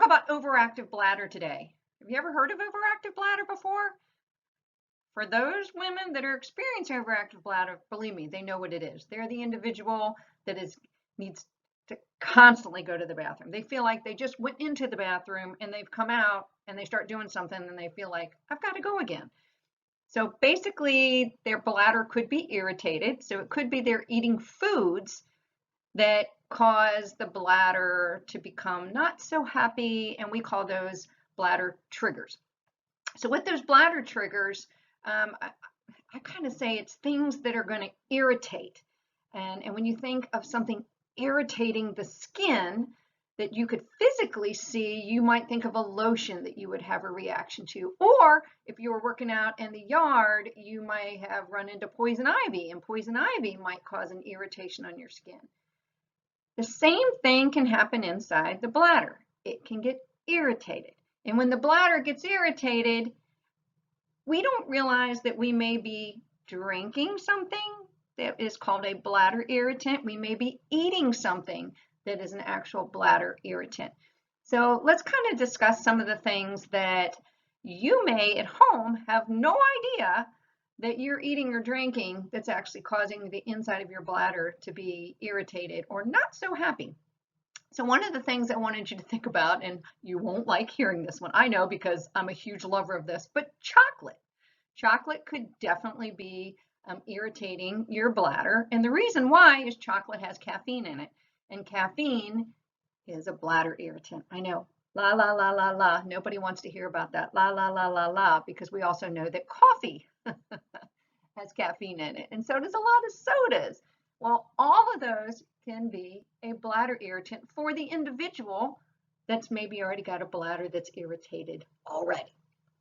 talk about overactive bladder today. Have you ever heard of overactive bladder before? For those women that are experiencing overactive bladder, believe me, they know what it is. They're the individual that needs to constantly go to the bathroom. They feel like they just went into the bathroom and they've come out and they start doing something and they feel like, I've got to go again. So basically, their bladder could be irritated. So it could be they're eating foods that cause the bladder to become not so happy, and we call those bladder triggers. So with those bladder triggers, I kind of say it's things that are going to irritate. And when you think of something irritating the skin that you could physically see, you might think of a lotion that you would have a reaction to. Or if you were working out in the yard, you might have run into poison ivy, and poison ivy might cause an irritation on your skin. The same thing can happen inside the bladder. It can get irritated. And when the bladder gets irritated, we don't realize that we may be drinking something that is called a bladder irritant. We may be eating something that is an actual bladder irritant. So let's kind of discuss some of the things that you may at home have no idea that you're eating or drinking that's actually causing the inside of your bladder to be irritated or not so happy. So one of the things I wanted you to think about, and you won't like hearing this one, I know because I'm a huge lover of this, but chocolate. Chocolate could definitely be irritating your bladder. And the reason why is chocolate has caffeine in it. And caffeine is a bladder irritant. I know, la, la, la, la, la. Nobody wants to hear about that, la, la, la, la, la, because we also know that coffee has caffeine in it. And so does a lot of sodas. Well, all of those can be a bladder irritant for the individual that's maybe already got a bladder that's irritated already.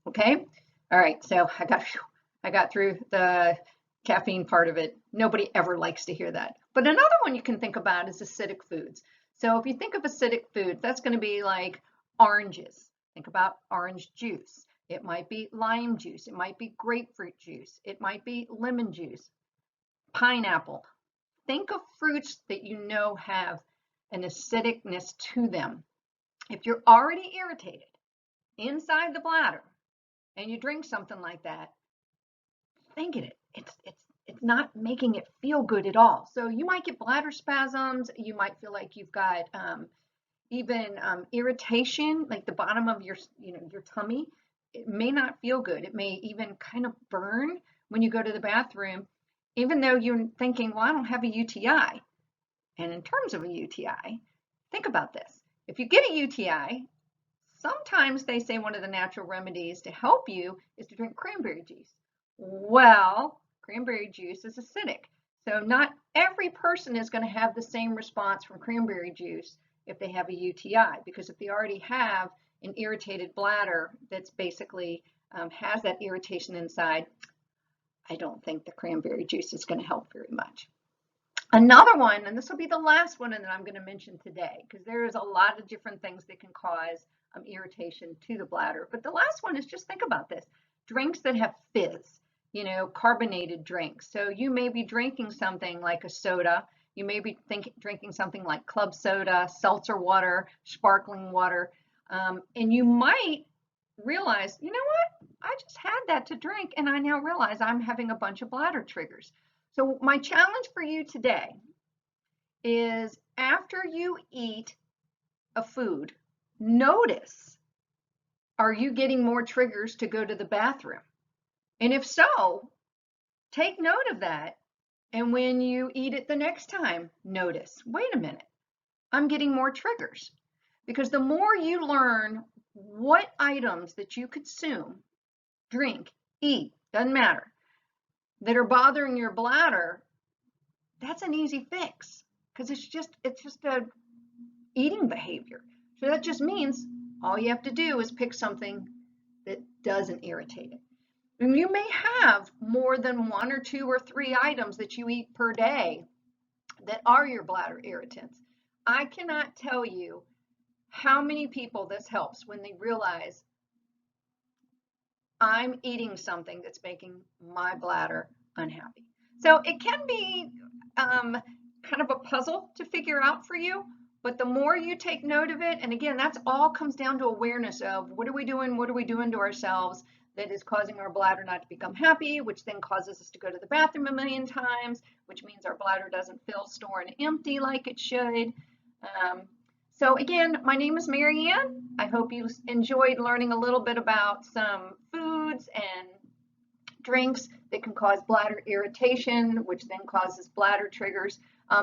Okay? All right, so I got through the caffeine part of it. Nobody ever likes to hear that. But another one you can think about is acidic foods. So if you think of acidic foods, that's going to be like oranges. Think about orange juice. It might be lime juice. It might be grapefruit juice. It might be lemon juice, pineapple. Think of fruits that you know have an acidicness to them. If you're already irritated inside the bladder and you drink something like that, think of it. It's not making it feel good at all. So you might get bladder spasms. You might feel like you've got even irritation, like the bottom of your tummy. It may not feel good. It may even kind of burn when you go to the bathroom, even though you're thinking, well, I don't have a UTI. And in terms of a UTI, think about this. If you get a UTI, sometimes they say one of the natural remedies to help you is to drink cranberry juice. Well, cranberry juice is acidic. So not every person is going to have the same response from cranberry juice if they have a UTI, because if they already have an irritated bladder that's basically has that irritation inside, I don't think the cranberry juice is going to help very much. Another one, and this will be the last one that I'm going to mention today, because there is a lot of different things that can cause irritation to the bladder. But the last one is, just think about this. Drinks that have fizz, carbonated drinks. So you may be drinking something like a soda. You may be drinking something like club soda, seltzer water, sparkling water. And you might realize, you know what? I just had that to drink, and I now realize I'm having a bunch of bladder triggers. So my challenge for you today is, after you eat a food, notice, are you getting more triggers to go to the bathroom? And if so, take note of that. And when you eat it the next time, notice, wait a minute, I'm getting more triggers. Because the more you learn what items that you consume, drink, eat, doesn't matter, that are bothering your bladder, that's an easy fix, because it's just a eating behavior. So that just means all you have to do is pick something that doesn't irritate it. And you may have more than 1 or 2 or 3 items that you eat per day that are your bladder irritants. I cannot tell you how many people this helps when they realize, I'm eating something that's making my bladder unhappy. So it can be kind of a puzzle to figure out for you, But the more you take note of it, and again, that's all comes down to awareness of what are we doing to ourselves that is causing our bladder not to become happy, which then causes us to go to the bathroom a million times, which means our bladder doesn't fill, store, and empty like it should. So again, my name is Mary Ann. I hope you enjoyed learning a little bit about some foods and drinks that can cause bladder irritation, which then causes bladder triggers.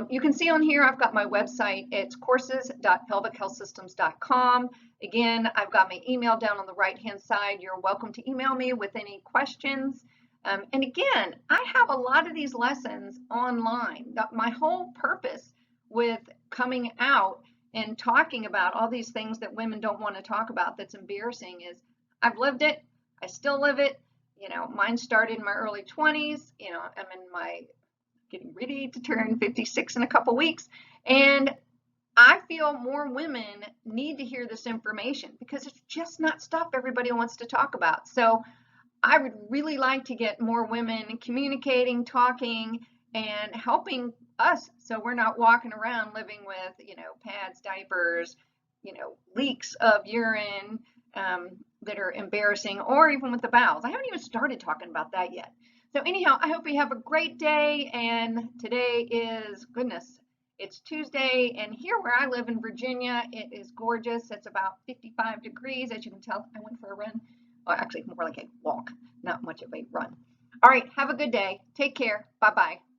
You can see on here, I've got my website. It's courses.pelvichealthsystems.com. Again, I've got my email down on the right-hand side. You're welcome to email me with any questions. And again, I have a lot of these lessons online. My whole purpose with coming out and talking about all these things that women don't want to talk about that's embarrassing is I've lived it. I still live it. You know, mine started in my early 20s. You know, I'm in my getting ready to turn 56 in a couple weeks. And I feel more women need to hear this information because it's just not stuff everybody wants to talk about. So I would really like to get more women communicating, talking, and helping us so we're not walking around living with, you know, pads, diapers, you know, leaks of urine that are embarrassing, or even with the bowels. I haven't even started talking about that yet. So anyhow, I hope you have a great day. And today is, goodness, it's Tuesday. And here where I live in Virginia, it is gorgeous. It's about 55 degrees. As you can tell, I went for a run. Well, actually more like a walk, not much of a run. All right, have a good day. Take care. Bye-bye.